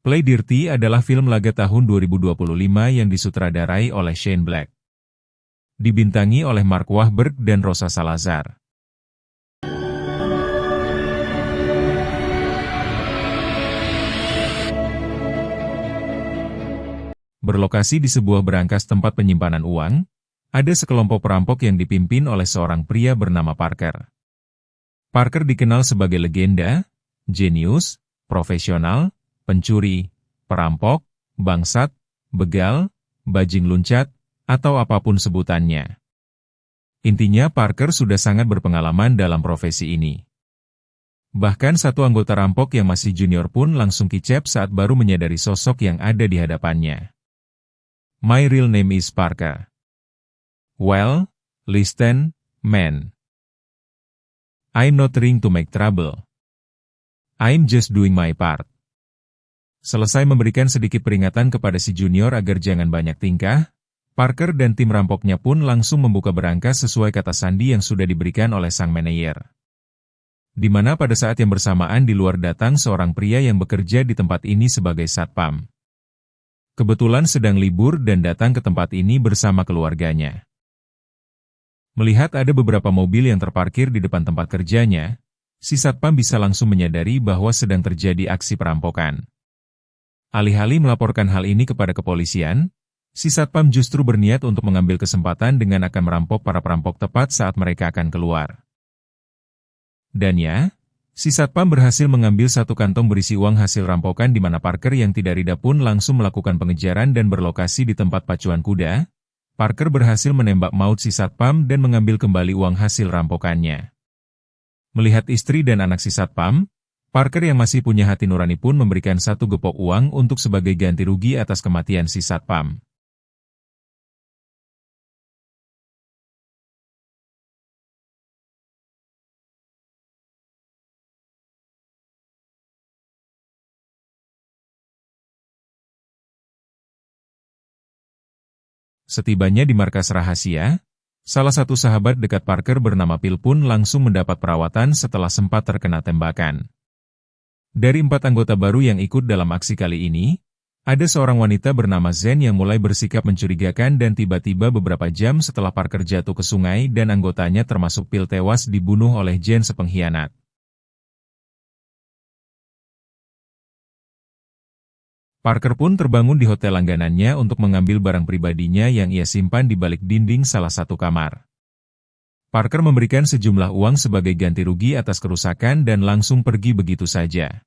Play Dirty adalah film laga tahun 2025 yang disutradarai oleh Shane Black. Dibintangi oleh Mark Wahlberg dan Rosa Salazar. Berlokasi di sebuah berangkas tempat penyimpanan uang, ada sekelompok perampok yang dipimpin oleh seorang pria bernama Parker. Parker dikenal sebagai legenda, jenius, profesional, pencuri, perampok, bangsat, begal, bajing luncat, atau apapun sebutannya. Intinya Parker sudah sangat berpengalaman dalam profesi ini. Bahkan satu anggota rampok yang masih junior pun langsung kicep saat baru menyadari sosok yang ada di hadapannya. My real name is Parker. Well, listen, man. I'm not trying to make trouble. I'm just doing my part. Selesai memberikan sedikit peringatan kepada si junior agar jangan banyak tingkah, Parker dan tim rampoknya pun langsung membuka berangkas sesuai kata sandi yang sudah diberikan oleh sang manajer. Di mana pada saat yang bersamaan di luar datang seorang pria yang bekerja di tempat ini sebagai satpam. Kebetulan sedang libur dan datang ke tempat ini bersama keluarganya. Melihat ada beberapa mobil yang terparkir di depan tempat kerjanya, si satpam bisa langsung menyadari bahwa sedang terjadi aksi perampokan. Alih-alih melaporkan hal ini kepada kepolisian, si satpam justru berniat untuk mengambil kesempatan dengan akan merampok para perampok tepat saat mereka akan keluar. Dan ya, si satpam berhasil mengambil satu kantong berisi uang hasil rampokan di mana Parker yang tidak rida pun langsung melakukan pengejaran dan berlokasi di tempat pacuan kuda. Parker berhasil menembak maut si satpam dan mengambil kembali uang hasil rampokannya. Melihat istri dan anak si satpam, Parker yang masih punya hati nurani pun memberikan satu gepok uang untuk sebagai ganti rugi atas kematian si satpam. Setibanya di markas rahasia, salah satu sahabat dekat Parker bernama Phil pun langsung mendapat perawatan setelah sempat terkena tembakan. Dari 4 anggota baru yang ikut dalam aksi kali ini, ada seorang wanita bernama Zen yang mulai bersikap mencurigakan dan tiba-tiba beberapa jam setelah Parker jatuh ke sungai dan anggotanya termasuk Phil tewas dibunuh oleh Jen sepengkhianat. Parker pun terbangun di hotel langganannya untuk mengambil barang pribadinya yang ia simpan di balik dinding salah satu kamar. Parker memberikan sejumlah uang sebagai ganti rugi atas kerusakan dan langsung pergi begitu saja.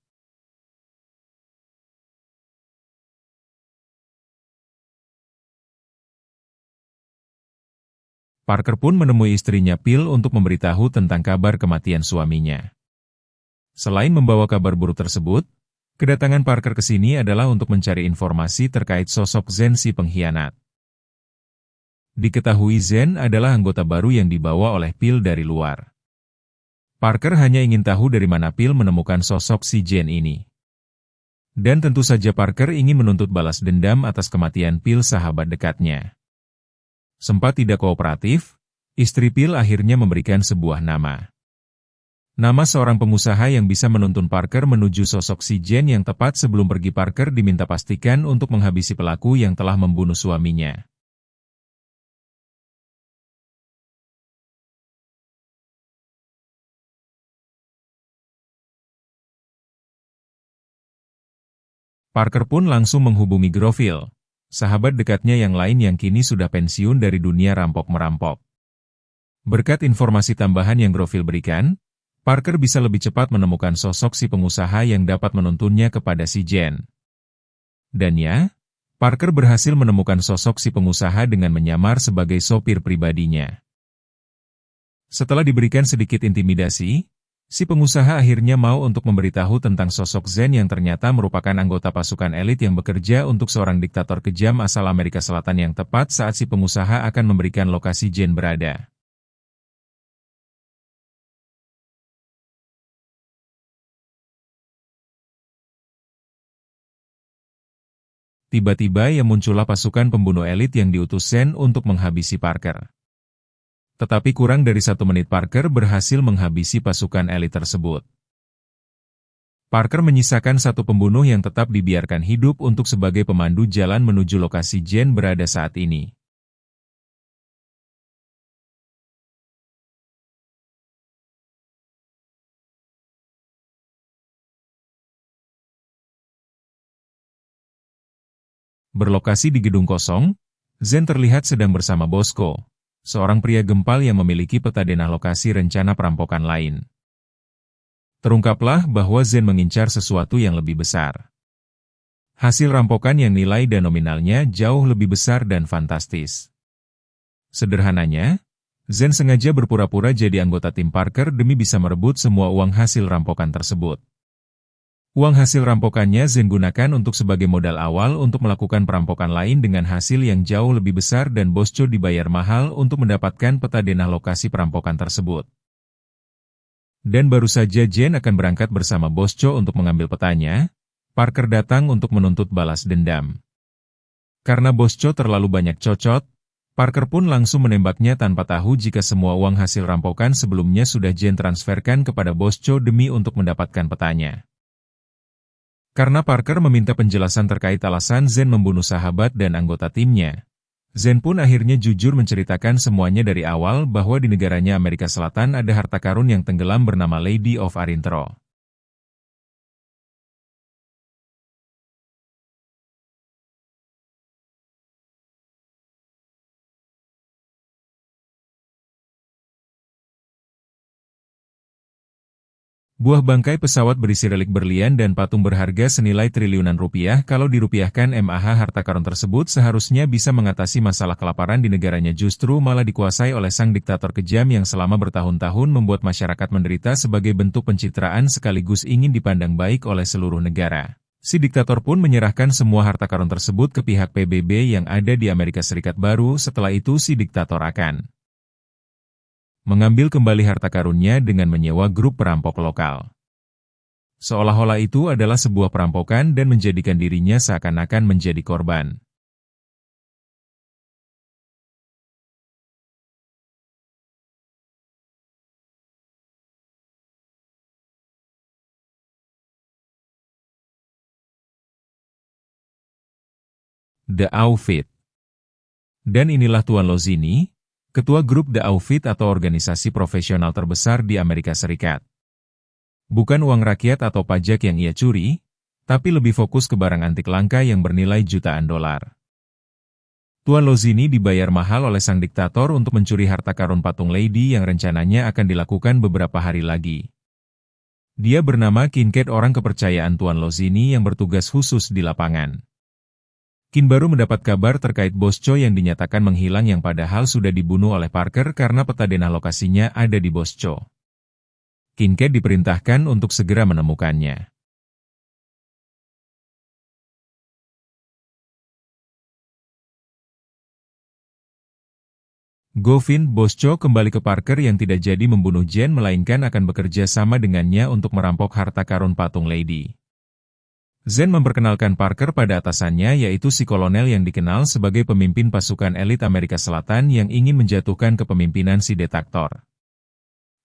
Parker pun menemui istrinya Phil untuk memberitahu tentang kabar kematian suaminya. Selain membawa kabar buruk tersebut, kedatangan Parker ke sini adalah untuk mencari informasi terkait sosok Zen si pengkhianat. Diketahui Zen adalah anggota baru yang dibawa oleh Phil dari luar. Parker hanya ingin tahu dari mana Phil menemukan sosok si Zen ini. Dan tentu saja Parker ingin menuntut balas dendam atas kematian Phil sahabat dekatnya. Sempat tidak kooperatif, istri Phil akhirnya memberikan sebuah nama. Nama seorang pengusaha yang bisa menuntun Parker menuju sosok si Jen yang tepat sebelum pergi Parker diminta pastikan untuk menghabisi pelaku yang telah membunuh suaminya. Parker pun langsung menghubungi Groville, sahabat dekatnya yang lain yang kini sudah pensiun dari dunia rampok-merampok. Berkat informasi tambahan yang Groville berikan, Parker bisa lebih cepat menemukan sosok si pengusaha yang dapat menuntunnya kepada si Jen. Dan ya, Parker berhasil menemukan sosok si pengusaha dengan menyamar sebagai sopir pribadinya. Setelah diberikan sedikit intimidasi, si pengusaha akhirnya mau untuk memberitahu tentang sosok Zen yang ternyata merupakan anggota pasukan elit yang bekerja untuk seorang diktator kejam asal Amerika Selatan yang tepat saat si pengusaha akan memberikan lokasi Jen berada. Tiba-tiba yang muncullah pasukan pembunuh elit yang diutus Zen untuk menghabisi Parker. Tetapi kurang dari 1 menit Parker berhasil menghabisi pasukan elit tersebut. Parker menyisakan satu pembunuh yang tetap dibiarkan hidup untuk sebagai pemandu jalan menuju lokasi Jane berada saat ini. Berlokasi di gedung kosong, Zen terlihat sedang bersama Bosco, seorang pria gempal yang memiliki peta denah lokasi rencana perampokan lain. Terungkaplah bahwa Zen mengincar sesuatu yang lebih besar. Hasil rampokan yang nilai dan nominalnya jauh lebih besar dan fantastis. Sederhananya, Zen sengaja berpura-pura jadi anggota tim Parker demi bisa merebut semua uang hasil rampokan tersebut. Uang hasil rampokannya Zen gunakan untuk sebagai modal awal untuk melakukan perampokan lain dengan hasil yang jauh lebih besar dan Bosco dibayar mahal untuk mendapatkan peta denah lokasi perampokan tersebut. Dan baru saja Jane akan berangkat bersama Bosco untuk mengambil petanya, Parker datang untuk menuntut balas dendam. Karena Bosco terlalu banyak cocot, Parker pun langsung menembaknya tanpa tahu jika semua uang hasil rampokan sebelumnya sudah Jane transferkan kepada Bosco demi untuk mendapatkan petanya. Karena Parker meminta penjelasan terkait alasan Zen membunuh sahabat dan anggota timnya, Zen pun akhirnya jujur menceritakan semuanya dari awal bahwa di negaranya Amerika Selatan ada harta karun yang tenggelam bernama Lady of Arintro. Buah bangkai pesawat berisi relik berlian dan patung berharga senilai triliunan rupiah kalau dirupiahkan MAH harta karun tersebut seharusnya bisa mengatasi masalah kelaparan di negaranya justru malah dikuasai oleh sang diktator kejam yang selama bertahun-tahun membuat masyarakat menderita sebagai bentuk pencitraan sekaligus ingin dipandang baik oleh seluruh negara. Si diktator pun menyerahkan semua harta karun tersebut ke pihak PBB yang ada di Amerika Serikat baru setelah itu si diktator akan mengambil kembali harta karunnya dengan menyewa grup perampok lokal. Seolah-olah itu adalah sebuah perampokan dan menjadikan dirinya seakan-akan menjadi korban. The Outfit. Dan inilah Tuan Lozini, ketua grup The Outfit atau organisasi profesional terbesar di Amerika Serikat. Bukan uang rakyat atau pajak yang ia curi, tapi lebih fokus ke barang antik langka yang bernilai jutaan dolar. Tuan Lozini dibayar mahal oleh sang diktator untuk mencuri harta karun patung Lady yang rencananya akan dilakukan beberapa hari lagi. Dia bernama Kincaid, orang kepercayaan Tuan Lozini yang bertugas khusus di lapangan. Kin baru mendapat kabar terkait Bosco yang dinyatakan menghilang yang padahal sudah dibunuh oleh Parker karena peta denah lokasinya ada di Bosco. Kincaid diperintahkan untuk segera menemukannya. Govin Bosco kembali ke Parker yang tidak jadi membunuh Jane melainkan akan bekerja sama dengannya untuk merampok harta karun patung Lady. Zen memperkenalkan Parker pada atasannya yaitu si kolonel yang dikenal sebagai pemimpin pasukan elit Amerika Selatan yang ingin menjatuhkan kepemimpinan si diktator.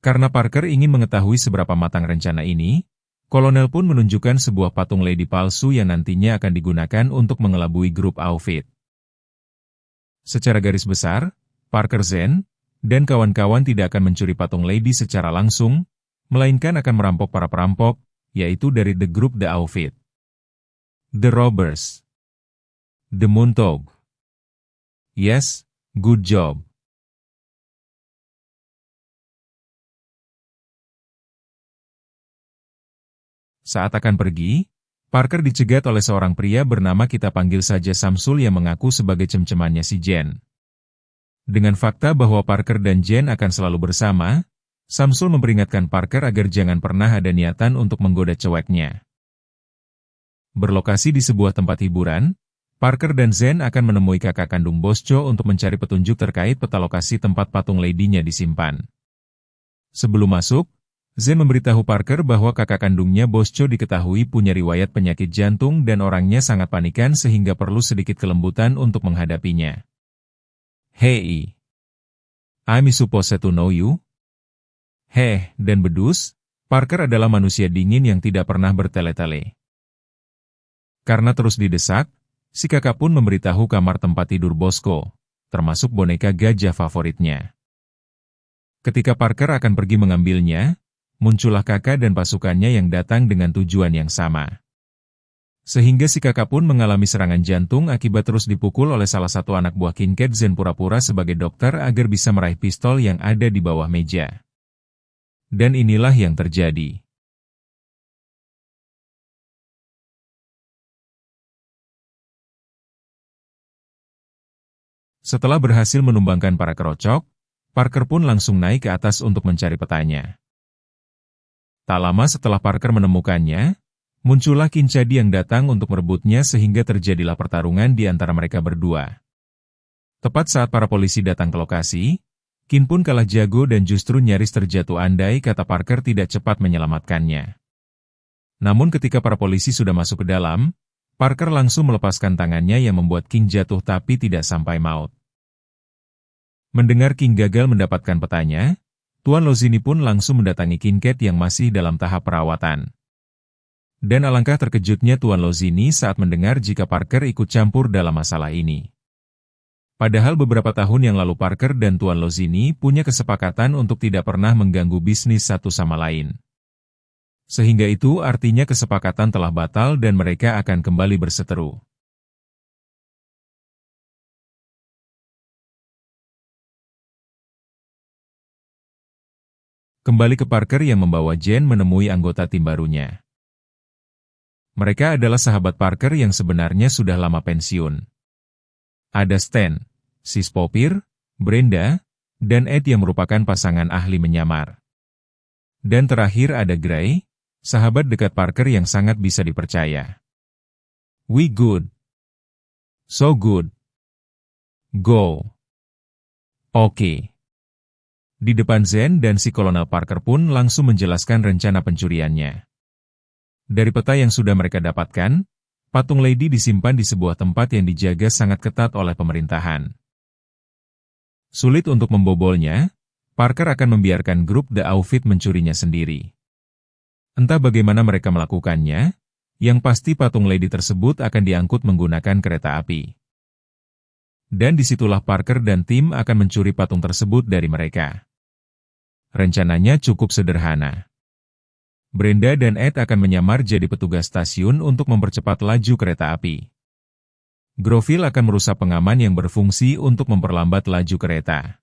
Karena Parker ingin mengetahui seberapa matang rencana ini, kolonel pun menunjukkan sebuah patung Lady palsu yang nantinya akan digunakan untuk mengelabui grup Outfit. Secara garis besar, Parker, Zen, dan kawan-kawan tidak akan mencuri patung Lady secara langsung, melainkan akan merampok para perampok, yaitu dari The Group The Outfit. The Robbers. The Moontog. Yes, good job. Saat akan pergi, Parker dicegat oleh seorang pria bernama kita panggil saja Samsul yang mengaku sebagai cem-cemannya si Jane. Dengan fakta bahwa Parker dan Jane akan selalu bersama, Samsul memperingatkan Parker agar jangan pernah ada niatan untuk menggoda ceweknya. Berlokasi di sebuah tempat hiburan, Parker dan Zen akan menemui kakak kandung Bosco untuk mencari petunjuk terkait peta lokasi tempat patung Lady-nya disimpan. Sebelum masuk, Zen memberitahu Parker bahwa kakak kandungnya Bosco diketahui punya riwayat penyakit jantung dan orangnya sangat panikan sehingga perlu sedikit kelembutan untuk menghadapinya. Hey, I'm supposed to know you. Dan bedus, Parker adalah manusia dingin yang tidak pernah bertele-tele. Karena terus didesak, si kakak pun memberitahu kamar tempat tidur Bosco, termasuk boneka gajah favoritnya. Ketika Parker akan pergi mengambilnya, muncullah kakak dan pasukannya yang datang dengan tujuan yang sama. Sehingga si kakak pun mengalami serangan jantung akibat terus dipukul oleh salah satu anak buah Kincaid Zen pura-pura sebagai dokter agar bisa meraih pistol yang ada di bawah meja. Dan inilah yang terjadi. Setelah berhasil menumbangkan para kerocok, Parker pun langsung naik ke atas untuk mencari petanya. Tak lama setelah Parker menemukannya, muncullah Kincaid yang datang untuk merebutnya sehingga terjadilah pertarungan di antara mereka berdua. Tepat saat para polisi datang ke lokasi, Kin pun kalah jago dan justru nyaris terjatuh andai kata Parker tidak cepat menyelamatkannya. Namun ketika para polisi sudah masuk ke dalam, Parker langsung melepaskan tangannya yang membuat King jatuh tapi tidak sampai maut. Mendengar King gagal mendapatkan petanya, Tuan Lozini pun langsung mendatangi Kincaid yang masih dalam tahap perawatan. Dan alangkah terkejutnya Tuan Lozini saat mendengar jika Parker ikut campur dalam masalah ini. Padahal beberapa tahun yang lalu Parker dan Tuan Lozini punya kesepakatan untuk tidak pernah mengganggu bisnis satu sama lain. Sehingga itu artinya kesepakatan telah batal dan mereka akan kembali berseteru. Kembali ke Parker yang membawa Jen menemui anggota tim barunya. Mereka adalah sahabat Parker yang sebenarnya sudah lama pensiun. Ada Stan, Sis Popir, Brenda, dan Ed yang merupakan pasangan ahli menyamar. Dan terakhir ada Gray, sahabat dekat Parker yang sangat bisa dipercaya. We good. So good. Go. Oke. Di depan Zen dan si Kolonel Parker pun langsung menjelaskan rencana pencuriannya. Dari peta yang sudah mereka dapatkan, patung Lady disimpan di sebuah tempat yang dijaga sangat ketat oleh pemerintahan. Sulit untuk membobolnya, Parker akan membiarkan grup The Outfit mencurinya sendiri. Entah bagaimana mereka melakukannya, yang pasti patung Lady tersebut akan diangkut menggunakan kereta api. Dan disitulah Parker dan tim akan mencuri patung tersebut dari mereka. Rencananya cukup sederhana. Brenda dan Ed akan menyamar jadi petugas stasiun untuk mempercepat laju kereta api. Groville akan merusak pengaman yang berfungsi untuk memperlambat laju kereta.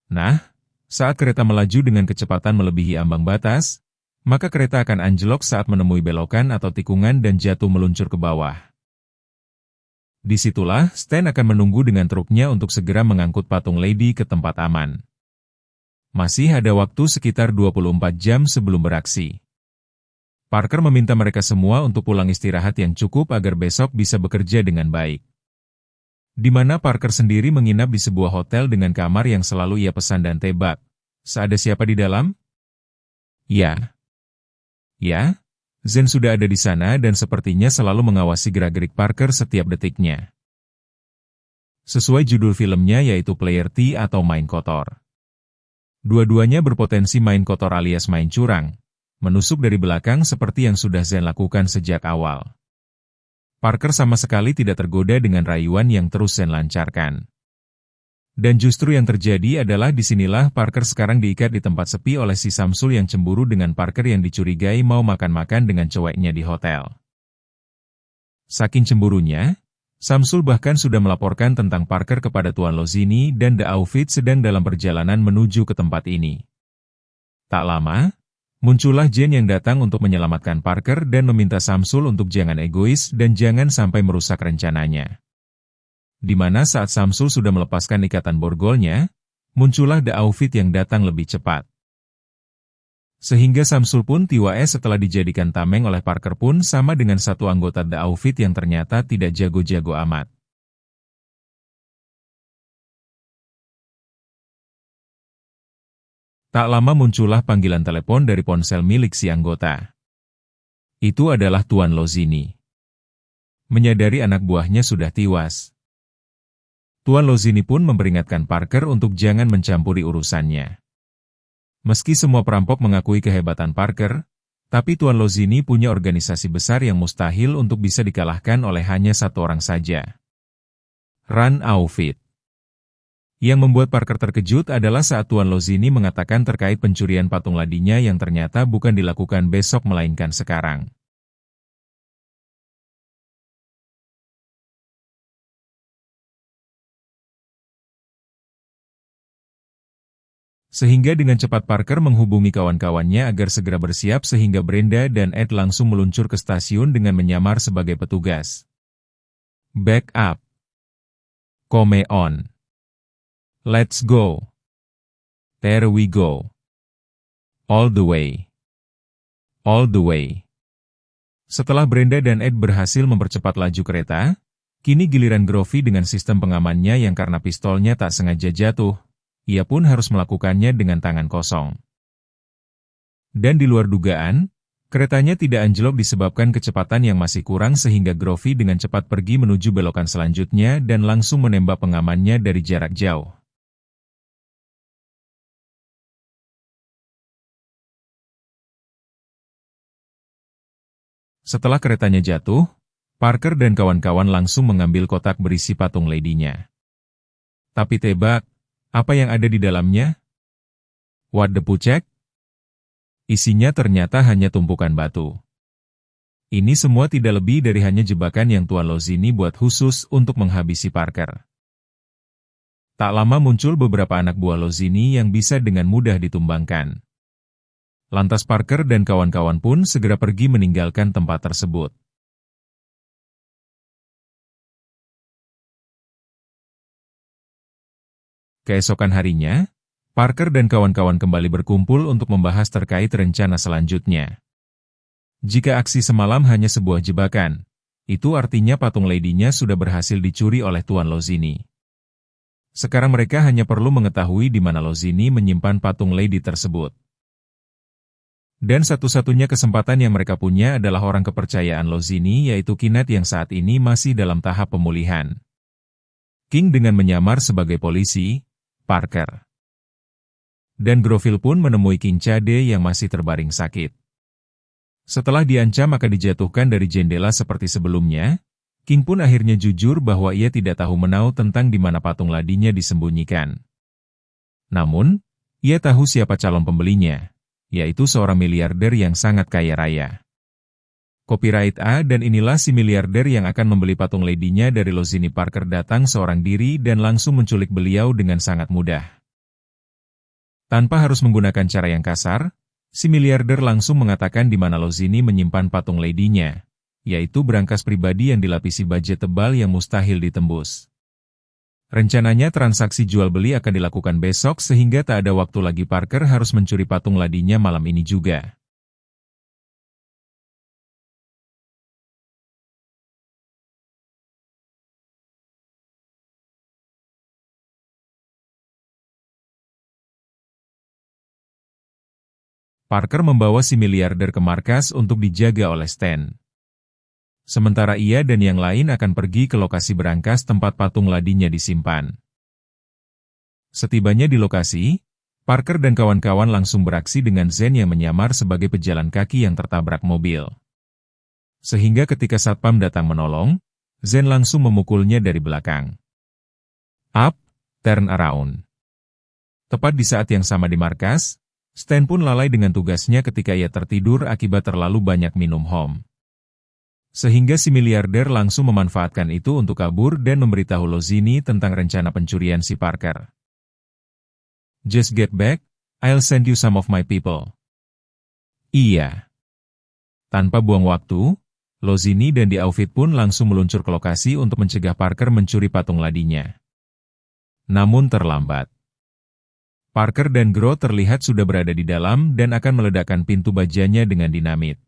Nah, saat kereta melaju dengan kecepatan melebihi ambang batas, maka kereta akan anjlok saat menemui belokan atau tikungan dan jatuh meluncur ke bawah. Disitulah Stan akan menunggu dengan truknya untuk segera mengangkut patung Lady ke tempat aman. Masih ada waktu sekitar 24 jam sebelum beraksi. Parker meminta mereka semua untuk pulang istirahat yang cukup agar besok bisa bekerja dengan baik. Di mana Parker sendiri menginap di sebuah hotel dengan kamar yang selalu ia pesan dan tebak. Seada siapa di dalam? Ya, Zen sudah ada di sana dan sepertinya selalu mengawasi gerak-gerik Parker setiap detiknya. Sesuai judul filmnya yaitu Player T atau main kotor. Dua-duanya berpotensi main kotor alias main curang, menusuk dari belakang seperti yang sudah Zen lakukan sejak awal. Parker sama sekali tidak tergoda dengan rayuan yang terus Zen lancarkan. Dan justru yang terjadi adalah disinilah Parker sekarang diikat di tempat sepi oleh si Samsul yang cemburu dengan Parker yang dicurigai mau makan-makan dengan ceweknya di hotel. Saking cemburunya, Samsul bahkan sudah melaporkan tentang Parker kepada Tuan Lozini dan The Outfit sedang dalam perjalanan menuju ke tempat ini. Tak lama, muncullah Jen yang datang untuk menyelamatkan Parker dan meminta Samsul untuk jangan egois dan jangan sampai merusak rencananya. Di mana saat Samsul sudah melepaskan ikatan borgolnya, muncullah The Outfit yang datang lebih cepat. Sehingga Samsul pun tiwae setelah dijadikan tameng oleh Parker pun sama dengan satu anggota The Outfit yang ternyata tidak jago-jago amat. Tak lama muncullah panggilan telepon dari ponsel milik si anggota. Itu adalah Tuan Lozini. Menyadari anak buahnya sudah tewas, Tuan Lozini pun memperingatkan Parker untuk jangan mencampuri urusannya. Meski semua perampok mengakui kehebatan Parker, tapi Tuan Lozini punya organisasi besar yang mustahil untuk bisa dikalahkan oleh hanya satu orang saja. Run Aufit. Yang membuat Parker terkejut adalah saat Tuan Lozini mengatakan terkait pencurian patung ladinya yang ternyata bukan dilakukan besok melainkan sekarang. Sehingga dengan cepat Parker menghubungi kawan-kawannya agar segera bersiap sehingga Brenda dan Ed langsung meluncur ke stasiun dengan menyamar sebagai petugas. Back up. Come on. Let's go. There we go. All the way. All the way. Setelah Brenda dan Ed berhasil mempercepat laju kereta, kini giliran Groovy dengan sistem pengamannya yang karena pistolnya tak sengaja jatuh. Ia pun harus melakukannya dengan tangan kosong. Dan di luar dugaan, keretanya tidak anjlok disebabkan kecepatan yang masih kurang sehingga Groovy dengan cepat pergi menuju belokan selanjutnya dan langsung menembak pengamannya dari jarak jauh. Setelah keretanya jatuh, Parker dan kawan-kawan langsung mengambil kotak berisi patung ladinya. Tapi tebak, apa yang ada di dalamnya? What the pucek? Isinya ternyata hanya tumpukan batu. Ini semua tidak lebih dari hanya jebakan yang Tuan Lozini buat khusus untuk menghabisi Parker. Tak lama muncul beberapa anak buah Lozini yang bisa dengan mudah ditumbangkan. Lantas Parker dan kawan-kawan pun segera pergi meninggalkan tempat tersebut. Keesokan harinya, Parker dan kawan-kawan kembali berkumpul untuk membahas terkait rencana selanjutnya. Jika aksi semalam hanya sebuah jebakan, itu artinya patung ladinya sudah berhasil dicuri oleh Tuan Lozini. Sekarang mereka hanya perlu mengetahui di mana Lozini menyimpan patung lady tersebut. Dan satu-satunya kesempatan yang mereka punya adalah orang kepercayaan Lozini yaitu Kinet yang saat ini masih dalam tahap pemulihan. King dengan menyamar sebagai polisi, Parker. Dan Groville pun menemui King Cade yang masih terbaring sakit. Setelah diancam akan dijatuhkan dari jendela seperti sebelumnya, King pun akhirnya jujur bahwa ia tidak tahu menau tentang di mana patung ladinya disembunyikan. Namun, ia tahu siapa calon pembelinya, yaitu seorang miliarder yang sangat kaya raya. Copyright A dan inilah si miliarder yang akan membeli patung ladinya dari Lozini. Parker datang seorang diri dan langsung menculik beliau dengan sangat mudah. Tanpa harus menggunakan cara yang kasar, si miliarder langsung mengatakan di mana Lozini menyimpan patung ladinya, yaitu berangkas pribadi yang dilapisi baja tebal yang mustahil ditembus. Rencananya transaksi jual-beli akan dilakukan besok sehingga tak ada waktu lagi Parker harus mencuri patung ladinya malam ini juga. Parker membawa si miliarder ke markas untuk dijaga oleh Stan. Sementara ia dan yang lain akan pergi ke lokasi berangkas tempat patung ladinya disimpan. Setibanya di lokasi, Parker dan kawan-kawan langsung beraksi dengan Zen yang menyamar sebagai pejalan kaki yang tertabrak mobil. Sehingga ketika Satpam datang menolong, Zen langsung memukulnya dari belakang. Up, turn around. Tepat di saat yang sama di markas, Stan pun lalai dengan tugasnya ketika ia tertidur akibat terlalu banyak minum hom. Sehingga si miliarder langsung memanfaatkan itu untuk kabur dan memberitahu Lozini tentang rencana pencurian si Parker. Just get back, I'll send you some of my people. Iya. Tanpa buang waktu, Lozini dan Di Aufit pun langsung meluncur ke lokasi untuk mencegah Parker mencuri patung ladinya. Namun terlambat. Parker dan Gro terlihat sudah berada di dalam dan akan meledakkan pintu bajanya dengan dinamit.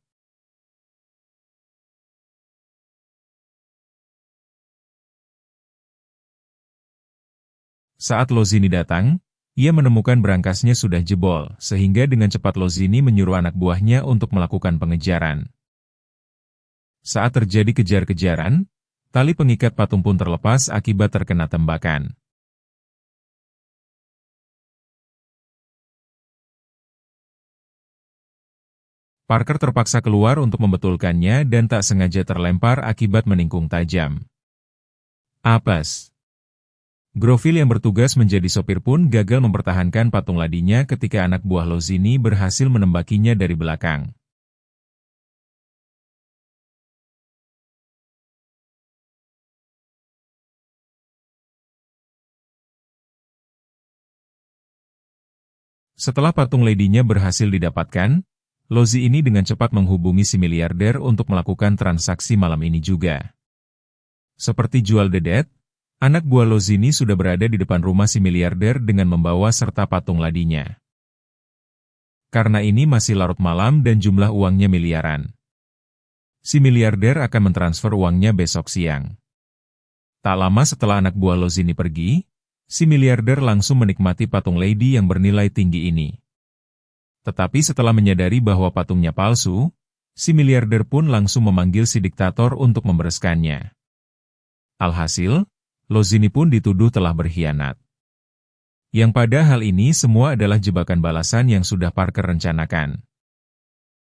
Saat Lozini datang, ia menemukan berangkasnya sudah jebol, sehingga dengan cepat Lozini menyuruh anak buahnya untuk melakukan pengejaran. Saat terjadi kejar-kejaran, tali pengikat patung pun terlepas akibat terkena tembakan. Parker terpaksa keluar untuk membetulkannya dan tak sengaja terlempar akibat meningkung tajam. Apes. Groville yang bertugas menjadi sopir pun gagal mempertahankan patung ladinya ketika anak buah Lozini berhasil menembakinya dari belakang. Setelah patung ladinya berhasil didapatkan, Lozi ini dengan cepat menghubungi si miliarder untuk melakukan transaksi malam ini juga. Seperti jual dedet, anak buah Lozini sudah berada di depan rumah si miliarder dengan membawa serta patung ladinya. Karena ini masih larut malam dan jumlah uangnya miliaran. Si miliarder akan mentransfer uangnya besok siang. Tak lama setelah anak buah Lozini pergi, si miliarder langsung menikmati patung lady yang bernilai tinggi ini. Tetapi setelah menyadari bahwa patungnya palsu, si miliarder pun langsung memanggil si diktator untuk membereskannya. Alhasil, Lozini pun dituduh telah berkhianat. Yang pada hal ini semua adalah jebakan balasan yang sudah Parker rencanakan.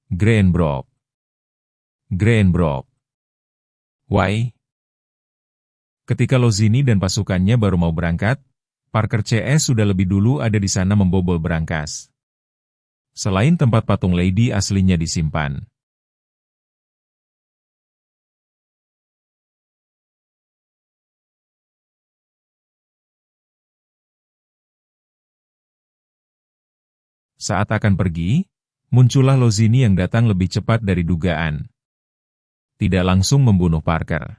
Greenbrook. Why? Ketika Lozini dan pasukannya baru mau berangkat, Parker CS sudah lebih dulu ada di sana membobol berangkas. Selain tempat patung lady aslinya disimpan. Saat akan pergi, muncullah Lozini yang datang lebih cepat dari dugaan. Tidak langsung membunuh Parker.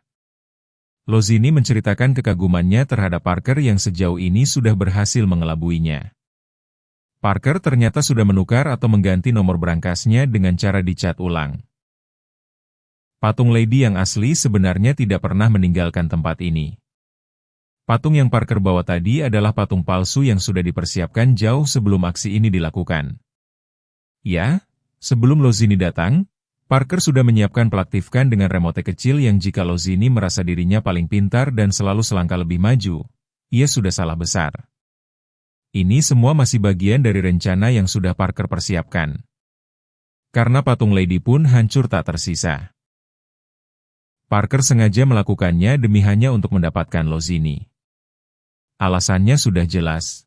Lozini menceritakan kekagumannya terhadap Parker yang sejauh ini sudah berhasil mengelabuinya. Parker ternyata sudah menukar atau mengganti nomor berangkasnya dengan cara dicat ulang. Patung lady yang asli sebenarnya tidak pernah meninggalkan tempat ini. Patung yang Parker bawa tadi adalah patung palsu yang sudah dipersiapkan jauh sebelum aksi ini dilakukan. Ya, sebelum Lozini datang, Parker sudah menyiapkan pelaktifkan dengan remote kecil yang jika Lozini merasa dirinya paling pintar dan selalu selangkah lebih maju, ia sudah salah besar. Ini semua masih bagian dari rencana yang sudah Parker persiapkan. Karena patung lady pun hancur tak tersisa. Parker sengaja melakukannya demi hanya untuk mendapatkan Lozini. Alasannya sudah jelas.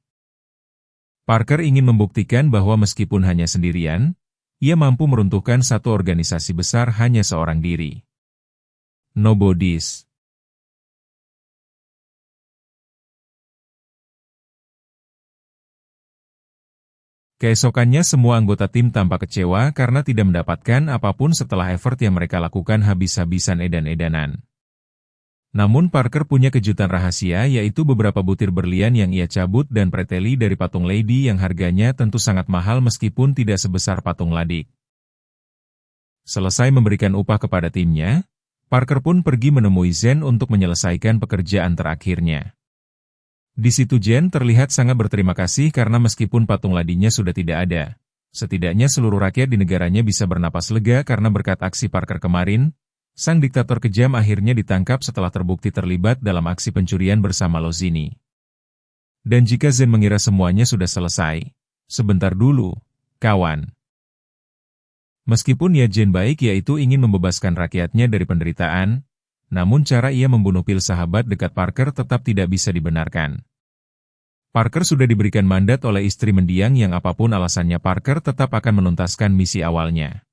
Parker ingin membuktikan bahwa meskipun hanya sendirian, ia mampu meruntuhkan satu organisasi besar hanya seorang diri. Nobody's. Keesokannya semua anggota tim tampak kecewa karena tidak mendapatkan apapun setelah effort yang mereka lakukan habis-habisan edan-edanan. Namun Parker punya kejutan rahasia yaitu beberapa butir berlian yang ia cabut dan preteli dari patung lady yang harganya tentu sangat mahal meskipun tidak sebesar patung ladik. Selesai memberikan upah kepada timnya, Parker pun pergi menemui Zen untuk menyelesaikan pekerjaan terakhirnya. Di situ Jen terlihat sangat berterima kasih karena meskipun patung ladinya sudah tidak ada, setidaknya seluruh rakyat di negaranya bisa bernapas lega karena berkat aksi Parker kemarin, sang diktator kejam akhirnya ditangkap setelah terbukti terlibat dalam aksi pencurian bersama Lozini. Dan jika Zen mengira semuanya sudah selesai, sebentar dulu, kawan. Meskipun niat Jen baik yaitu ingin membebaskan rakyatnya dari penderitaan, namun cara ia membunuh pil sahabat dekat Parker tetap tidak bisa dibenarkan. Parker sudah diberikan mandat oleh istri mendiang yang apapun alasannya Parker tetap akan menuntaskan misi awalnya.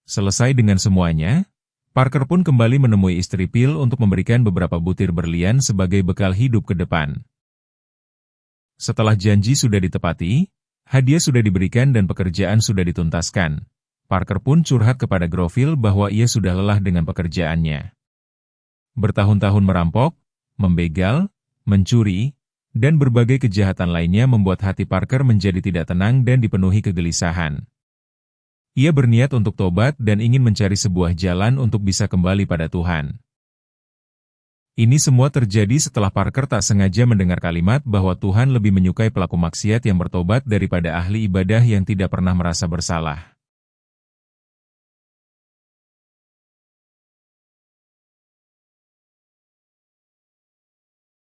Selesai dengan semuanya, Parker pun kembali menemui istri Pil untuk memberikan beberapa butir berlian sebagai bekal hidup ke depan. Setelah janji sudah ditepati, hadiah sudah diberikan dan pekerjaan sudah dituntaskan. Parker pun curhat kepada Groville bahwa ia sudah lelah dengan pekerjaannya. Bertahun-tahun merampok, membegal, mencuri, dan berbagai kejahatan lainnya membuat hati Parker menjadi tidak tenang dan dipenuhi kegelisahan. Ia berniat untuk tobat dan ingin mencari sebuah jalan untuk bisa kembali pada Tuhan. Ini semua terjadi setelah Parker tak sengaja mendengar kalimat bahwa Tuhan lebih menyukai pelaku maksiat yang bertobat daripada ahli ibadah yang tidak pernah merasa bersalah.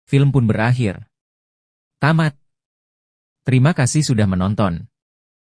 Film pun berakhir. Tamat. Terima kasih sudah menonton.